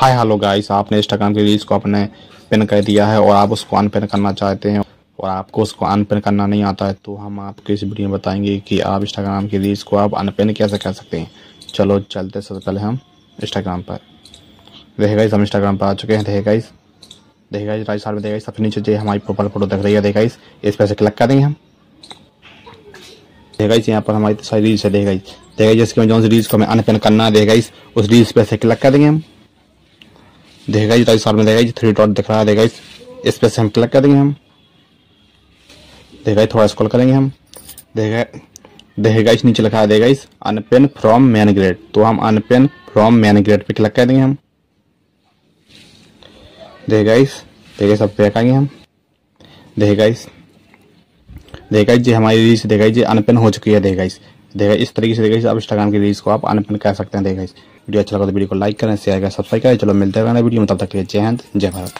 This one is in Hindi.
हाय हेलो गाइस, आपने इंस्टाग्राम की रील्स को अपने पिन कर दिया है और आप उसको अनपिन करना चाहते हैं और आपको उसको अनपिन करना नहीं आता है, तो हम आपको इस वीडियो में बताएंगे कि आप इंस्टाग्राम की रील्स को आप अनपिन कैसे कर सकते हैं। चलो चलते, सबसे पहले हम इंस्टाग्राम पर देखिए गाइस, हम इंस्टाग्राम पर आ चुके हैं। देखिए गाइस राइट साइड में देखिए सबसे नीचे जो हमारी प्रोफाइल फोटो दिख रही है, देखिए गाइस इस पर से क्लिक कर देंगे हम। देखिए गाइस यहाँ पर हमारी सारी रील्स है। देखिए जिसकी जो रील्स को हमें अनपिन करना है, देखिए गाइस उस रील्स पे से क्लिक कर देंगे हम। देखिएगा जी राइट साइड में देखिए थ्री डॉट दिख रहा है, देखिए इस पे से हम क्लिक करेंगे हम। देखिए थोड़ा स्क्रॉल करेंगे हम। देखिएगा इस नीचे लिखा है, देखिए इस अनपिन फ्रॉम मेन ग्रिड, तो हम अनपिन फ्रॉम मेन ग्रिड पे क्लिक कर देंगे हम। देखिए सब पे आएंगे हम। देखिए जी हमारी रील्स देखिए जी अनपिन हो चुकी है। देखिए इस तरीके से देखिए आप इंस्टाग्राम की रील्स को आप अनपिन कर सकते हैं। देखिए वीडियो अच्छा लगा तो वीडियो को लाइक करें, शेयर करें, सब्सक्राइब करें। चलो मिलते हैं वीडियो में, तब तक के लिए जय हिंद जय भारत।